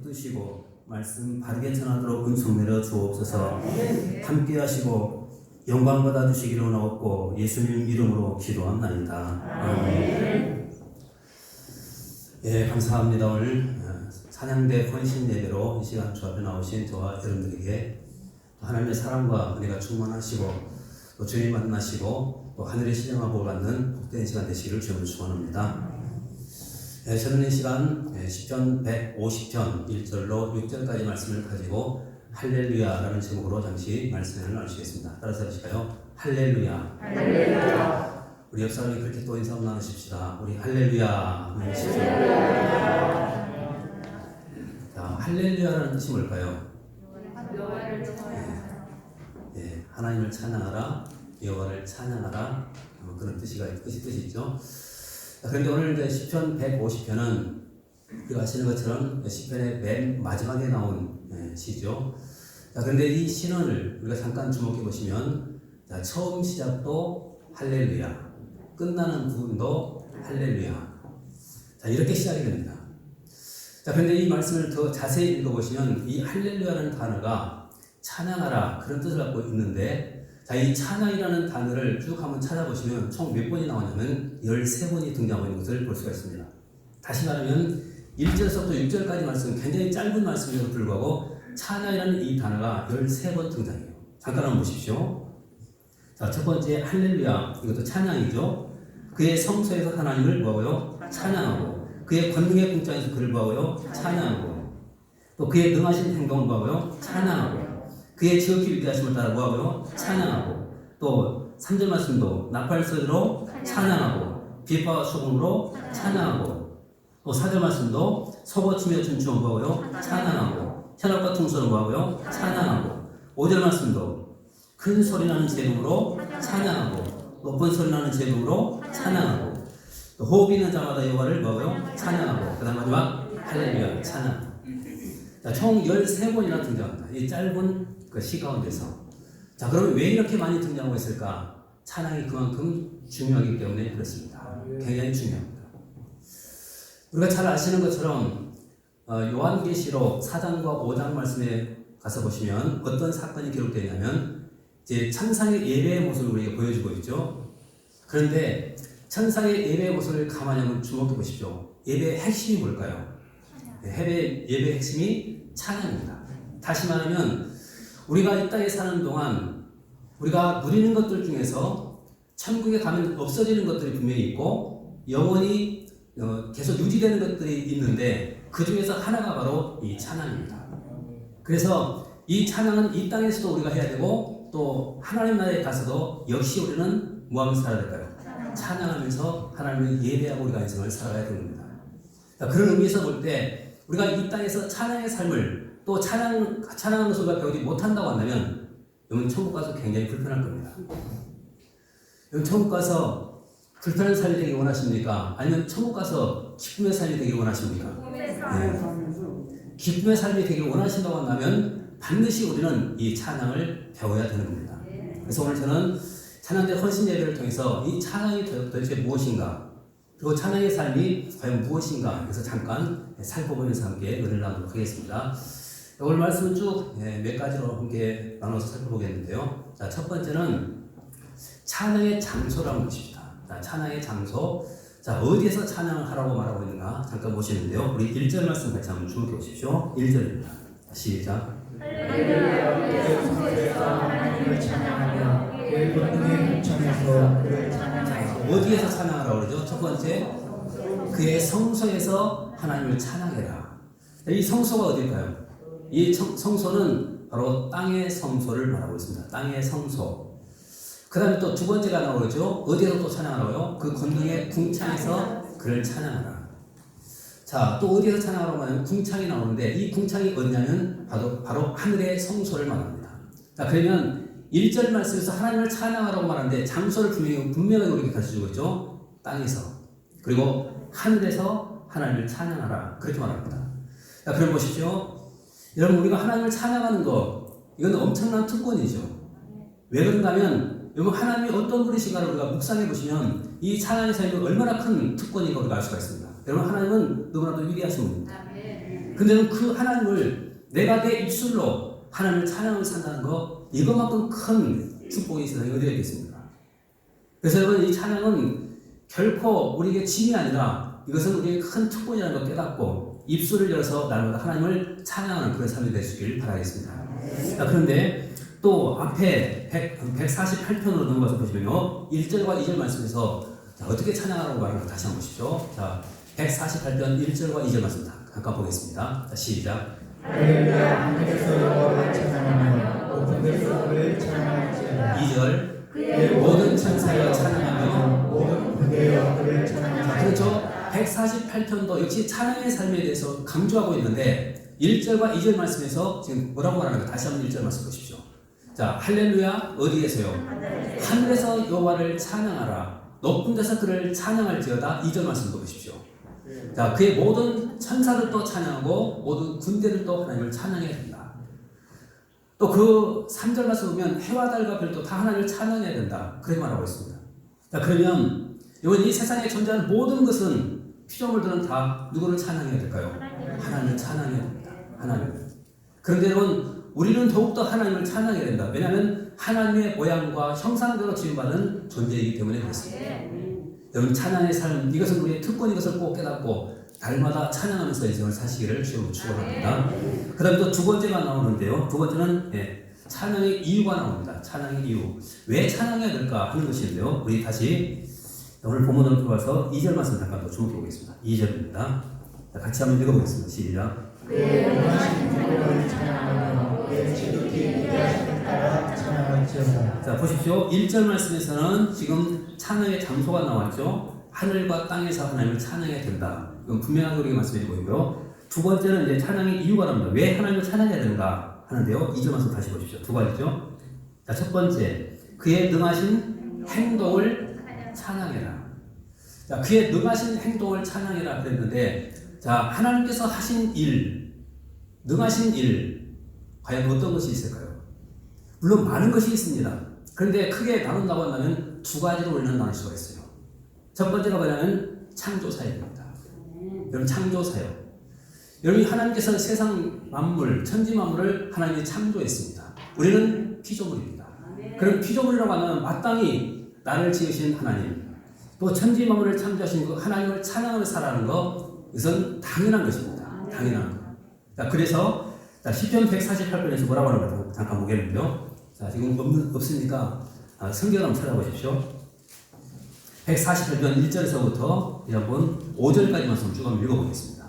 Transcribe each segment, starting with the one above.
붙드시고 말씀 바르게 전하도록 은총 내려 주옵소서. 함께 하시고 영광 받아 주시기를 원하옵고 예수님 이름으로 기도합나이다. 아멘. 예, 감사합니다. 오늘 찬양대 헌신 예배로 이 시간 주 앞에 나오신 저와 여러분들에게 하나님의 사랑과 은혜가 충만하시고 또 주님 만나시고 또 하늘의 신령한 복을 받는 복된 시간 되시기를 주님으로 축원합니다. 저는 이 시간 시편 150편 1절로 6절까지 말씀을 가지고 할렐루야라는 제목으로 잠시 말씀을 나누시겠습니다. 따라서 해주실까요? 할렐루야. 할렐루야. 우리 옆 사람이 그렇게 또 인사 한번 나누십시다. 우리 할렐루야. 자, 할렐루야라는 뜻이 뭘까요? 하나님을 찬양하라, 여호와를 찬양하라, 그런 뜻이 있죠. 그런데 오늘 이제 시편 150편은 우리가 아시는 것처럼 시편의 맨 마지막에 나온 시죠. 그런데 이 신언을 우리가 잠깐 주목해 보시면, 처음 시작도 할렐루야, 끝나는 부분도 할렐루야. 이렇게 시작이 됩니다. 그런데 이 말씀을 더 자세히 읽어보시면 이 할렐루야라는 단어가 찬양하라 그런 뜻을 갖고 있는데, 이 찬양이라는 단어를 쭉 한번 찾아보시면 총 몇 번이 나오냐면 13번이 등장하고 있는 것을 볼 수가 있습니다. 다시 말하면 1절에서부터 6절까지 말씀은 굉장히 짧은 말씀에도 불구하고 찬양이라는 이 단어가 13번 등장해요. 잠깐 한번 보십시오. 자, 첫 번째 할렐루야, 이것도 찬양이죠. 그의 성소에서 하나님을 뭐하고요? 찬양하고, 그의 권능의 궁창에서 그를 뭐하고요? 찬양하고, 또 그의 능하신 행동을 뭐하고요? 찬양하고, 그의 지극히 위대하심을 따라 뭐하고요? 찬양하고, 또 3절 말씀도 나팔소리로 찬양하고, 비파와 소금으로 찬양하고, 또 4절 말씀도 소고치며 춤추어 뭐하고요? 찬양하고, 현악과 퉁소로 뭐하고요? 찬양하고, 5절 말씀도 큰 소리 나는 제목으로 찬양하고, 높은 소리 나는 제목으로 찬양하고, 또 호흡 있는 자마다 여호와를 뭐하고요? 찬양하고, 그 다음 마지막 할렐루야 찬양. 총 13번이나 등장합니다. 이 짧은 그 시 가운데서. 그러면 왜 이렇게 많이 등장하고 있을까? 찬양이 그만큼 중요하기 때문에 그렇습니다. 굉장히 중요합니다. 우리가 잘 아시는 것처럼 요한계시록 4장과 5장 말씀에 가서 보시면 어떤 사건이 기록되어 있냐면, 이제 천상의 예배의 모습을 우리에게 보여주고 있죠. 그런데 천상의 예배의 모습을 가만히 한번 주목해 보십시오. 예배의 핵심이 뭘까요? 예배의 핵심이 찬양입니다. 다시 말하면 우리가 이 땅에 사는 동안 우리가 누리는 것들 중에서 천국에 가면 없어지는 것들이 분명히 있고 영원히 계속 유지되는 것들이 있는데, 그 중에서 하나가 바로 이 찬양입니다. 그래서 이 찬양은 이 땅에서도 우리가 해야 되고, 또 하나님 나라에 가서도 역시 우리는 뭐하면서 살아야 될까요? 찬양하면서 하나님을 예배하고 우리가 인생을 살아가야 됩니다. 그런 의미에서 볼 때 우리가 이 땅에서 찬양의 삶을 또 찬양하는 것을 우리가 배우지 못한다고 한다면 여러분 천국 가서 굉장히 불편할 겁니다. 여러분 천국 가서 불편한 삶이 되기 원하십니까? 아니면 천국 가서 기쁨의 삶이 되기 원하십니까? 네. 기쁨의 삶이 되기 원하신다고 한다면 반드시 우리는 이 찬양을 배워야 되는 겁니다. 그래서 오늘 저는 찬양대 헌신 예배를 통해서 이 찬양이 도대체 무엇인가, 그리고 찬양의 삶이 과연 무엇인가, 그래서 잠깐 살펴보면서 함께 은혜를 나누도록 하겠습니다. 오늘 말씀은 쭉 몇 가지로 함께 나눠서 살펴보겠는데요. 자, 첫 번째는 찬양의 장소를 한번 보십시다. 자, 찬양의 장소. 자, 어디에서 찬양을 하라고 말하고 있는가 잠깐 보시는데요. 우리 1절 말씀 같이 한번 주목해 보십시오. 1절입니다. 시작. 할렐루야. 성소에서 하나님을 찬양하며 그의 권능의 궁창에서 그를 찬양하소서. 어디에서 찬양하라고 그러죠? 첫 번째, 그의 성소에서 하나님을 찬양해라. 이 성소가 어딜까요? 이 성소는 바로 땅의 성소를 말하고 있습니다. 땅의 성소. 그 다음에 또 두 번째가 나오죠. 어디에서 또 찬양하라고요? 그 권능의 궁창에서 그를 찬양하라. 자, 또 어디에서 찬양하라고 하면 궁창이 나오는데, 이 궁창이 어디냐면 바로 하늘의 성소를 말합니다. 자, 그러면 1절 말씀에서 하나님을 찬양하라고 말하는데 장소를 분명하게 우리에게 가르쳐주고 있죠. 땅에서. 그리고 하늘에서 하나님을 찬양하라. 그렇게 말합니다. 자, 그럼 보십시오. 여러분, 우리가 하나님을 찬양하는 거, 이건 엄청난 특권이죠. 왜 그런가 하면, 여러분, 하나님이 어떤 분이신가를 우리가 묵상해 보시면 이 찬양의 삶이 얼마나 큰 특권인가 우리가 알 수가 있습니다. 여러분 하나님은 너무나도 위대하신 분입니다. 근데 그 하나님을 내가 내 입술로 하나님을 찬양을 산다는 거 이것만큼 큰 축복이 이 세상에 어디에 있겠습니까? 그래서 여러분 이 찬양은 결코 우리에게 짐이 아니라 이것은 우리에게 큰 특권이라는 걸 깨닫고 입술을 열어서 날마다 하나님을 찬양하는 그런 삶이 될 수 있기를 바라겠습니다. 자, 그런데 또 앞에 148편으로 넘어가서 보시면요 1절과 2절 말씀에서 자, 어떻게 찬양하라고 말하는가 다시 한번 보십시오. 자, 148편 1절과 2절 말씀 잠깐 보겠습니다. 자, 시작. 할렐루야 하늘에서 여호와를 찬양하며 높은 데서 그를 찬양할지어다. 2절 그의 모든 천사여 찬양하며 모든 군대여 그를 찬양할지어다. 그렇죠. 148편도 역시 찬양의 삶에 대해서 강조하고 있는데 1절과 2절 말씀에서 지금 뭐라고 말하는가 다시 한번 1절 말씀 보십시오. 자, 할렐루야 어디에서요? 하늘에서 여호와를 찬양하라 높은 데서 그를 찬양할지어다. 2절 말씀도 보십시오. 자, 그의 모든 천사들도 찬양하고 모든 군대들도 하나님을 찬양해야 된다. 또 그 3절 말씀 보면 해와 달과 별도 다 하나님을 찬양해야 된다. 그렇게 말하고 있습니다. 자, 그러면 이번 이 세상에 존재하는 모든 것은 피조물들은 다 누구를 찬양해야 될까요? 하나님을 찬양해야 됩니다. 하나님. 그런데 여러분 우리는 더욱더 하나님을 찬양해야 된다. 왜냐하면 하나님의 모양과 형상대로 지음받은 존재이기 때문에 그렇습니다. 여러분 찬양의 삶 이것은 우리의 특권인 것을 꼭 깨닫고 날마다 찬양하면서 인생을 사시기를 주로 축원합니다. 그 다음에 또 두 번째가 나오는데요. 두 번째는 찬양의 이유가 나옵니다. 찬양의 이유. 왜 찬양해야 될까 하는 것인데요. 우리 다시 오늘 본문으로 들어와서 2절 말씀 잠깐 더 주목해 보겠습니다. 2절입니다. 같이 한번 읽어보겠습니다. 시작. 그의 영원하신 여호와를 찬양하며 그의 지극히 위대하심을 따라 찬양할지어다. 자, 보십시오. 1절 말씀에서는 지금 찬양의 장소가 나왔죠. 하늘과 땅에서 하나님을 찬양해야 된다. 이건 분명하게 우리가 말씀드리고 있고요. 두 번째는 이제 찬양의 이유가 나옵니다. 왜 하나님을 찬양해야 되는가 하는데요. 2절 말씀 다시 보십시오. 두 가지죠. 자, 첫 번째, 그의 능하신 행동을 찬양해라. 자, 그의 능하신 행동을 찬양해라 그랬는데, 자, 하나님께서 하신 일, 능하신 일, 과연 어떤 것이 있을까요? 물론 많은 것이 있습니다. 그런데 크게 나눈다고 한다면 두 가지로 우리는 나눌 수가 있어요. 첫 번째가 뭐냐면 창조사역입니다. 여러분 창조사역. 여러분 하나님께서 세상 만물, 천지 만물을 하나님이 창조했습니다. 우리는 피조물입니다. 그럼 피조물이라고 하면 마땅히 나를 지으신 하나님, 또 천지 만물을 창조하신 그 하나님을 찬양하며 살아가는 것, 이것은 당연한 것입니다. 당연한 것. 자, 그래서 시편 148편에서 뭐라고 하는가 잠깐 보겠는데요. 자, 지금 없으니까 성경을 한번 찾아보십시오. 148편 1절에서부터 한번 5절까지 말씀 쭉 한번 읽어보겠습니다.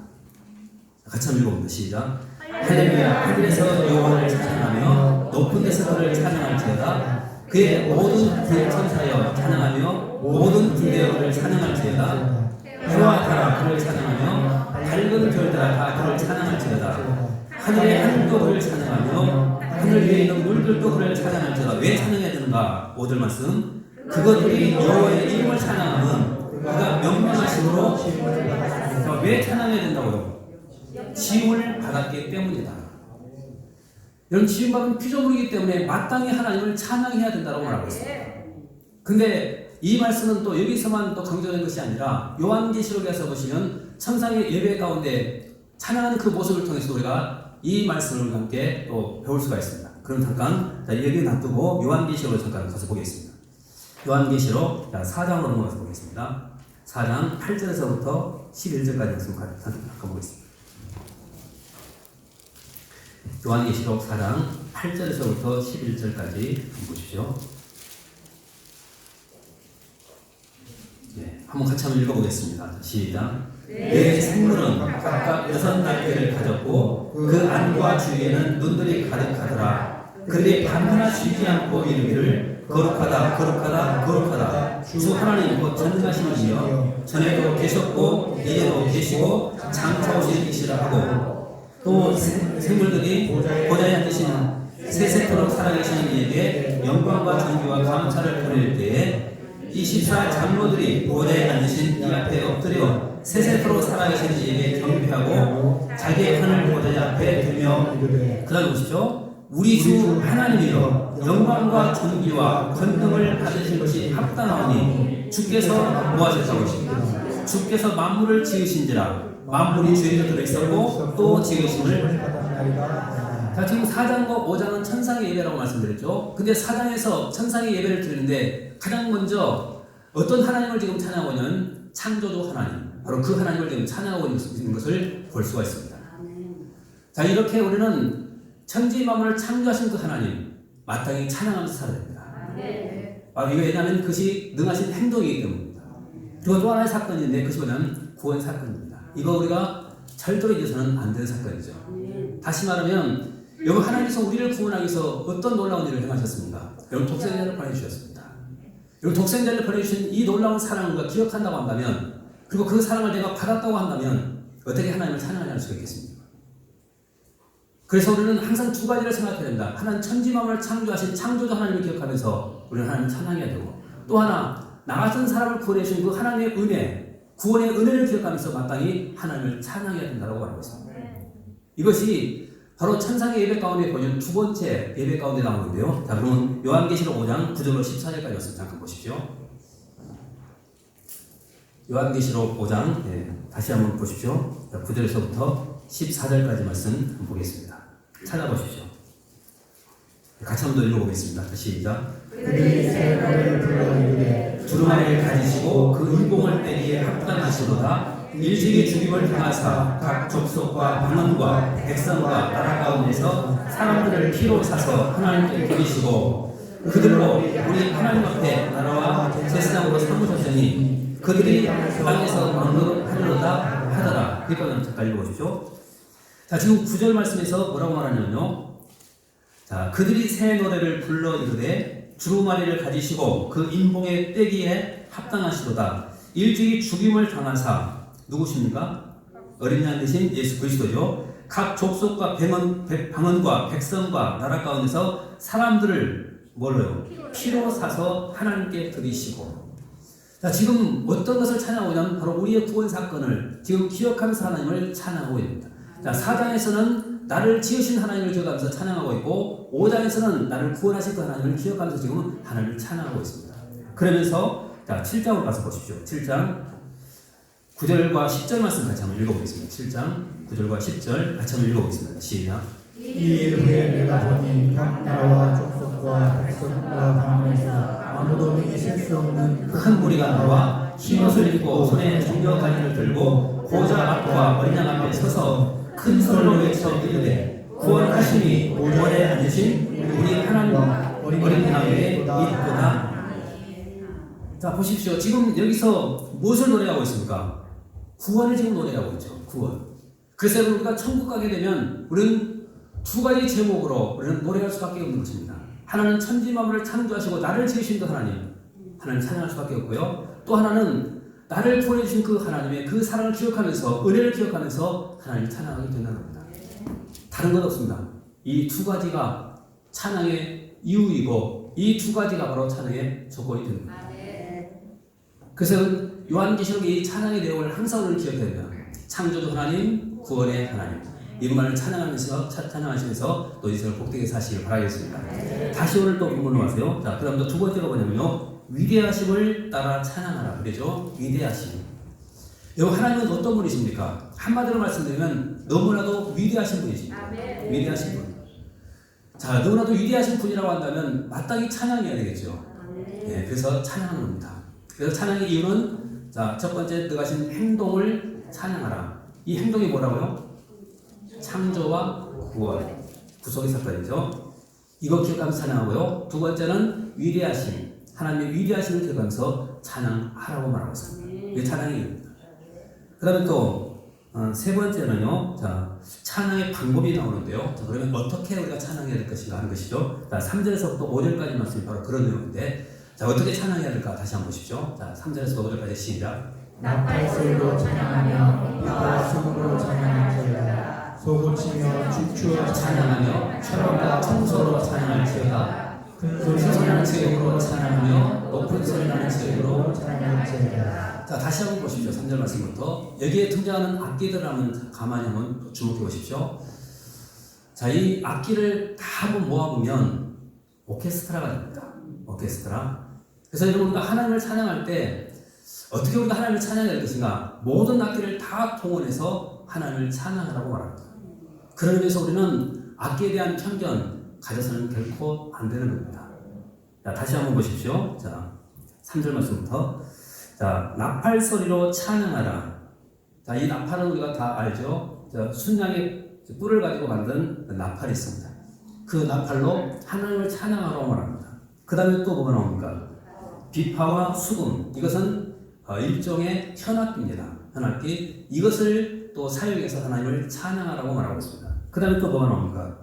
같이 한번 읽어봅니다. 시작. 할렐루야 하늘에서 여호와를 찬양하며 높은 데서 그를 찬양할지어다. 그의 모든 그의 천사여 찬양하며 모든 군대여 그를 찬양할지어다. 해와 달아 그를 찬양하며 밝은 별들아 다 그를 찬양할지어다. 하늘의 하늘도 그를 찬양하며 하늘 위에 있는 물들도 그를 찬양할지어다. 왜 찬양해야 되는가? 5절 말씀. 그것들이 여호와의 이름을 찬양하면 그가 명령하심으로 왜 찬양해야 된다고요? 지음을 받았기 때문이다. 여러분 지음받은 피조물이기 때문에 마땅히 하나님을 찬양해야 된다고 말하고 있습니다. 근데 이 말씀은 또 여기서만 또 강조된 것이 아니라 요한계시록에서 보시면 천상의 예배 가운데 찬양하는 그 모습을 통해서 우리가 이 말씀을 함께 또 배울 수가 있습니다. 그럼 잠깐 여기 놔두고 요한계시록을 잠깐 가서 보겠습니다. 요한계시록 4장으로 넘어가서 보겠습니다. 4장 8절에서부터 11절까지 말씀 잠깐 보겠습니다. 요한계시록 4장 8절에서부터 11절까지 보십시오. 한번 같이 한번 읽어보겠습니다. 시작. 내 생물은 각각 6날개를 가졌고 그 안과 주위에는 눈들이 가득하더라. 그들이 밤하나 쉬지 않고 이르기를 거룩하다 거룩하다 거룩하다 주 하나님 곧 전능하신 이여 전에도 계셨고 이제도 계시고 장차 오실 이시라 하고 또 생물들이 보좌에 앉으신 세세토록 살아계신 이에게 영광과 존귀와 감사를 돌릴 때에 24 장로들이 보좌에 앉으신 이 앞에 엎드려 세세토록 살아계신 이에게 경배하고 자기의 판을 보좌 앞에 들며 그다음 보시죠. 우리 주 하나님이여 영광과 존귀와 권능을 받으신 것이 합당하오니 주께서 모하셨다고 하십니다. 주께서 만물을 지으신지라. 만물이 주에서 들어있었고 또 지으심을. 자, 지금 4장과 5장은 천상의 예배라고 말씀드렸죠. 근데 4장에서 천상의 예배를 드리는데 가장 먼저 어떤 하나님을 지금 찬양하고 있는 창조주 하나님, 바로 그 하나님을 지금 찬양하고 있는 것을 볼 수가 있습니다. 자, 이렇게 우리는 천지 만물을 창조하신 그 하나님 마땅히 찬양하면서 살아야 됩니다. 이거 왜냐하면 그것이 능하신 행동이기 때문입니다. 그리고 또 하나의 사건인데 그것이 뭐냐면 구원 사건입니다. 이거 우리가 절대로 잊어서는 안 되는 사건이죠. 다시 말하면 여러분, 하나님께서 우리를 구원하기 위해서 어떤 놀라운 일을 행하셨습니까? 여러분, 독생자를 보내주셨습니다. 여러분, 독생자를 보내주신 이 놀라운 사랑을 기억한다고 한다면, 그리고 그 사랑을 내가 받았다고 한다면 어떻게 하나님을 찬양할 수가 있겠습니까? 그래서 우리는 항상 두 가지를 생각해야 된다. 하나는 천지만물을 창조하신 창조주 하나님을 기억하면서 우리는 하나님을 찬양해야 되고, 또 하나 나 같은 사람을 구원해주신 그 하나님의 은혜, 구원의 은혜를 기억하면서 마땅히 하나님을 찬양해야 된다고 말하고 있습니다. 이것이 바로 천상의 예배 가운데 보여준 두 번째 예배 가운데 나오는데요. 자, 그러면 요한계시록 5장 9절로 14절까지 말씀 잠깐 보십시오. 요한계시록 5장 다시 한번 보십시오. 9절에서부터 14절까지 말씀 한번 보겠습니다. 찾아보십시오. 같이 한번 더 읽어보겠습니다. 시작. 그들이 새 노래를 불러 이르되 두루마리를 가지시고 그 인공을 빼기에 합당하시로다. 일찍이 죽임을 당하사 각 족속과 방언과 백성과 나라 가운데서 사람들을 피로 사서 하나님께 드리시고 그들로 우리 하나님 앞에 나라와 제사장으로 삼으셨으니 그들이 땅에서 왕노릇하리로다 하더라. 그러니까 잠깐 읽어보십시오. 자, 지금 9절 말씀에서 뭐라고 말하냐면요. 자, 그들이 새 노래를 불러 이르되 두루마리를 가지시고 그 인봉에 떼기에 합당하시로다. 일찍이 죽임을 당하사 누구십니까? 어린 양 대신 예수 그리스도죠. 각 족속과 방언과 백성과 나라 가운데서 사람들을 뭘로요? 피로 사서 하나님께 드리시고. 자, 지금 어떤 것을 찬양하고 있냐면 바로 우리의 구원 사건을 지금 기억하면서 하나님을 찬양하고 있습니다. 자, 4장에서는 나를 지으신 하나님을 기억하면서 찬양하고 있고 5장에서는 나를 구원하신 그 하나님을 기억하면서 지금 하나님을 찬양하고 있습니다. 그러면서 자, 7장으로 가서 보십시오. 7장 9절과 10절 말씀 같이 한번 읽어보겠습니다. 7장 9절과 10절 같이 한번 읽어보겠습니다. 시작. 이 일 후에 내가 보니 각 나라와 족속과 백성과 방언에서 아무도 이길 수 없는 큰 무리가 나와 흰옷을 입고 손에 종려 가지를 들고 보좌 앞과 어린 양 앞에 서서 큰 소리로 외쳐 이르되 구원하시니 오월에 앉으신 우리 하나님 어린 양에게 있도다. 자, 보십시오. 지금 여기서 무엇을 노래하고 있습니까? 구원을 지금 노래하고 있죠. 구원. 그래서 우리가 천국 가게 되면 우리는 두 가지 제목으로 우리는 노래할 수밖에 없는 것입니다. 하나는 천지 만물을 창조하시고 나를 지으신 그 하나님, 하나님 찬양할 수밖에 없고요. 또 하나는 나를 구원해 주신 그 하나님의 그 사랑을 기억하면서 은혜를 기억하면서 하나님을 찬양하게 된다는 겁니다. 다른 건 없습니다. 이 두 가지가 찬양의 이유이고 이 두 가지가 바로 찬양의 조건이 됩니다. 그래서 요한계시록의 이 찬양의 내용을 항상 우리는 기억해야 됩니다. 창조주 하나님, 구원의 하나님. 이분만을 찬양하시면서 또 이것을 복되게 사시길 바라겠습니다. 다시 오늘 또 본문으로 가세요. 자, 그 다음 또 두 번째가 뭐냐면요. 위대하심을 따라 찬양하라. 그러죠? 위대하심. 여러분, 하나님은 어떤 분이십니까? 한마디로 말씀드리면 너무나도 위대하신 분이십니다. 위대하신 분. 자, 너무나도 위대하신 분이라고 한다면 마땅히 찬양해야 되겠죠. 네, 그래서 찬양하는 겁니다. 그래서 찬양의 이유는 자, 첫 번째 들어가신 행동을 찬양하라. 이 행동이 뭐라고요? 창조와 구원, 구속의 사건이죠. 이거 기억하면서 찬양하고요. 두 번째는 위대하심, 하나님의 위대하심을 기억하면서 찬양하라고 말하고 있습니다. 이게 찬양의 이유입니다. 그 다음에 또 세 번째는요. 자, 찬양의 방법이 나오는데요. 자, 그러면 어떻게 우리가 찬양해야 될 것인가 하는 것이죠. 자, 3절에서부터 5절까지 말씀이 바로 그런 내용인데 자, 어떻게 찬양해야 될까 다시 한번 보십시오. 자, 3절에서 5절까지 시작. 나팔소리로 찬양하며 빛과 수금으로 찬양할지어다. 소고치며 주추어 찬양하며 철원과 청소로 찬양할지어다. 큰 소리 나는 체육으로 찬양하며 높은 소리 나는 체육으로 찬양할지어다. 자, 다시 한번 보십시오. 3절 말씀부터 여기에 등장하는 악기들을 한번 가만히 한번 주목해 보십시오. 자, 이 악기를 다 한번 모아보면 오케스트라가 됩니다. 오케스트라. 그래서 여러분과 하나님을 찬양할 때 어떻게 우리가 하나님을 찬양해야 될 것인가? 모든 악기를 다 통원해서 하나님을 찬양하라고 말합니다. 그런 의미에서 우리는 악기에 대한 편견 가져서는 결코 안 되는 겁니다. 자, 다시 한번 보십시오. 자, 3절 말씀부터. 자, 나팔 소리로 찬양하라. 자, 이 나팔은 우리가 다 알죠. 자, 순양의 뿔을 가지고 만든 나팔이 있습니다. 그 나팔로 하나님을 찬양하라고 말합니다. 그 다음에 또 뭐가 나옵니까? 비파와 수금. 이것은 일종의 현악기입니다. 현악기. 이것을 또 사용해서 하나님을 찬양하라고 말하고 있습니다. 그 다음에 또 뭐가 나옵니까?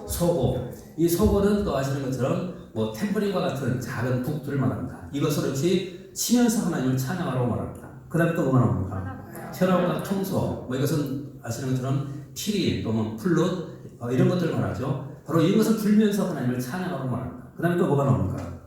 소고. 이 소고는 또 아시는 것처럼 뭐 탬버린과 같은 작은 북들을 말합니다. 이것을 역시 치면서 하나님을 찬양하라고 말합니다. 그 다음에 또 뭐가 나옵니까? 현악과 청소. 뭐 이것은 아시는 것처럼 피리 또는 플룻 이런 것들을 말하죠. 바로 이것을 불면서 하나님을 찬양하라고 말합니다. 그 다음에 또 뭐가 나옵니까?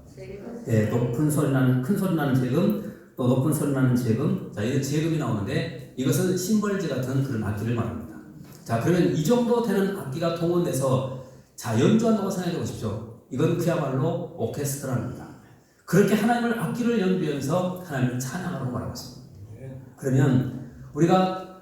예, 높은 소리 나는, 큰 소리 나는 재금, 또 높은 소리 나는 재금. 자, 이게 재금이 나오는데 이것은 심벌지 같은 그런 악기를 말합니다. 자, 그러면 이 정도 되는 악기가 동원돼서 자, 연주한다고 생각해 보십시오. 이건 그야말로 오케스트라입니다. 그렇게 하나님을 악기를 연주하면서 하나님을 찬양하라고 말하고 있습니다. 그러면 우리가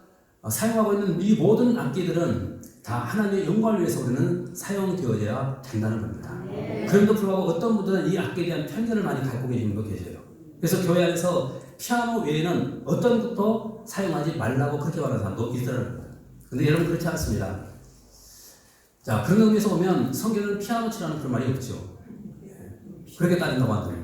사용하고 있는 이 모든 악기들은 다 하나님의 영광을 위해서 우리는 사용되어야 된다는 겁니다. 그럼에도 불구하고 어떤 분들은 이 악기에 대한 편견을 많이 갖고 계시는 분 계세요. 그래서 교회 안에서 피아노 외에는 어떤 것도 사용하지 말라고 그렇게 말하는 사람도 있더라고요. 근데 여러분 그렇지 않습니다. 자, 그런 의미에서 보면 성경은 피아노 치라는 그런 말이 없죠. 그렇게 따진다고 한다면.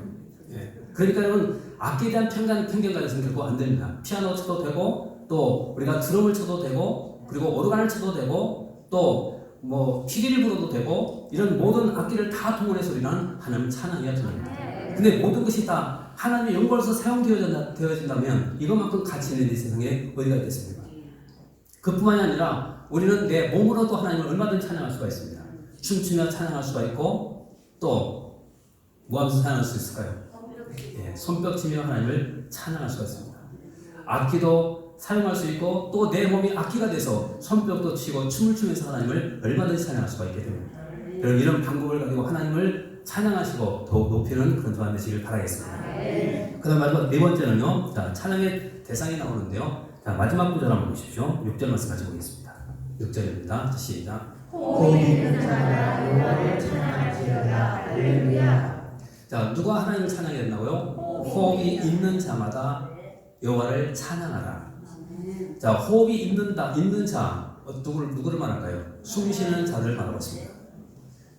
그러니까 여러분 악기에 대한 편견 가져서는 결코 안 됩니다. 피아노 쳐도 되고 또 우리가 드럼을 쳐도 되고 그리고 오르간을 쳐도 되고 또 뭐 피리를 불어도 되고 이런 모든 악기를 다 동원해서 우리는 하나님을 찬양해야 됩니다. 근데 모든 것이 다 하나님의 영광으로서 사용되어진다면 이것만큼 가치 있는 이 세상에 어디가 있겠습니까? 그뿐만이 아니라 우리는 내 몸으로도 하나님을 얼마든지 찬양할 수가 있습니다. 춤추며 찬양할 수가 있고 또 뭐 하면서 찬양할 수 있을까요? 예, 손뼉 치며 하나님을 찬양할 수가 있습니다. 악기도 사용할 수 있고 또 내 몸이 악기가 돼서 손뼉도 치고 춤을 추면서 하나님을 얼마든지 찬양할 수가 있게 됩니다. 여러분 이런 방법을 가지고 하나님을 찬양하시고 더욱 높이는 그런 저와 되시길 바라겠습니다. 그 다음 마지막 네 번째는요. 자, 찬양의 대상이 나오는데요. 자, 마지막 구절 한번 보십시오. 6절 말씀 같이 보겠습니다. 6절입니다. 시작. 호흡이 있는 자가 여호와를 찬양할지어다. 할렐루야. 자, 누가 하나님을 찬양해야 된다고요? 호흡이 있는 자마다 여호와를 찬양하라. 자, 호흡이 있는 자, 누구를 말할까요? 숨 쉬는 자들을 말하고 있습니다.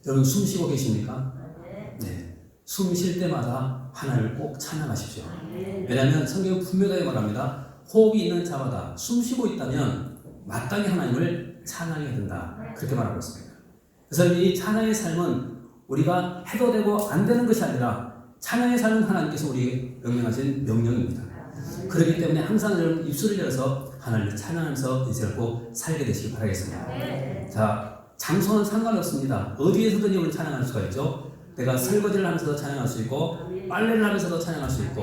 여러분 숨 쉬고 계십니까? 네. 숨 쉴 때마다 하나님을 꼭 찬양하십시오. 왜냐하면 성경은 분명하게 말합니다. 호흡이 있는 자마다 숨 쉬고 있다면 마땅히 하나님을 찬양해야 된다. 그렇게 말하고 있습니다. 그래서 이 찬양의 삶은 우리가 해도 되고 안 되는 것이 아니라 찬양의 삶은 하나님께서 우리에게 명령하신 명령입니다. 그렇기 때문에 항상 여러분 입술을 열어서 하나님을 찬양하면서 인생을 꼭 살게 되시길 바라겠습니다. 자, 장소는 상관없습니다. 어디에서든지 우리는 찬양할 수가 있죠. 내가 설거지를 하면서도 찬양할 수 있고 빨래를 하면서도 찬양할 수 있고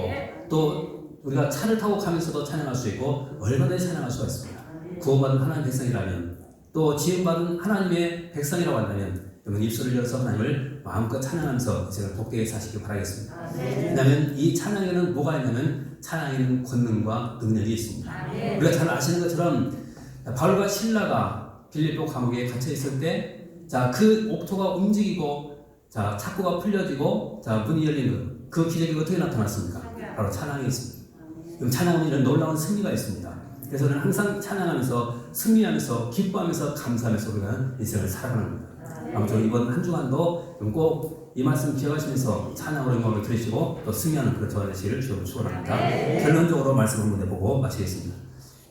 또 우리가 차를 타고 가면서도 찬양할 수 있고 얼마든지 찬양할 수가 있습니다. 구원받은 하나님의 백성이라면 또 지음받은 하나님의 백성이라고 한다면 여러분 입술을 열어서 하나님을 마음껏 찬양하면서 인생을 복되게 사시길 바라겠습니다. 왜냐하면 이 찬양에는 뭐가 있냐면 찬양에는 권능과 능력이 있습니다. 우리가 잘 아시는 것처럼 바울과 실라가 빌립보 감옥에 갇혀 있을 때, 자, 그 옥토가 움직이고, 자, 창고가 풀려지고, 자, 문이 열리는 그 기적이 어떻게 나타났습니까? 바로 찬양이 있습니다. 그럼 찬양은 이런 놀라운 승리가 있습니다. 그래서 우리는 항상 찬양하면서 승리하면서 기뻐하면서 감사하면서 우리가 인생을 살아가는 겁니다. 아무튼 이번 한 주간도 꼭 이 말씀 기억하시면서 찬양으로 영광을 들으시고 또 승리하는 그런 저와 되시기를 주로 축원합니다. 결론적으로 말씀 한번 해보고 마치겠습니다.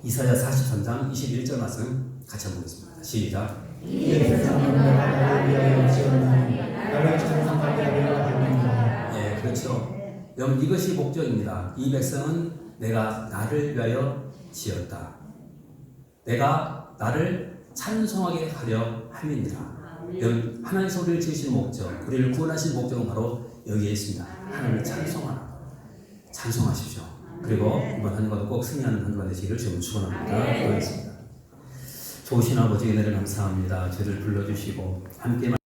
이사야 43장 21절 말씀 같이 한번 보겠습니다. 시작. 이 백성은 나를 위하여 지었나니 나를 찬송하게 하려 합니다. 예, 그렇죠. 여러분 이것이 목적입니다. 이 백성은 내가 나를 위하여 지었다. 내가 나를 찬송하게 하려 함이니라. 여러분 하나님께서 우리를 지으신 목적, 우리를 구원하신 목적은 바로 여기에 있습니다. 하나님을 찬송하십시오. 그리고 이번 한 주간도 꼭 승리하는 한 주간 되시기를 지금 축원합니다. 기도하겠습니다. 좋으신 아버지 은혜를 감사합니다. 저희를 불러주시고 함께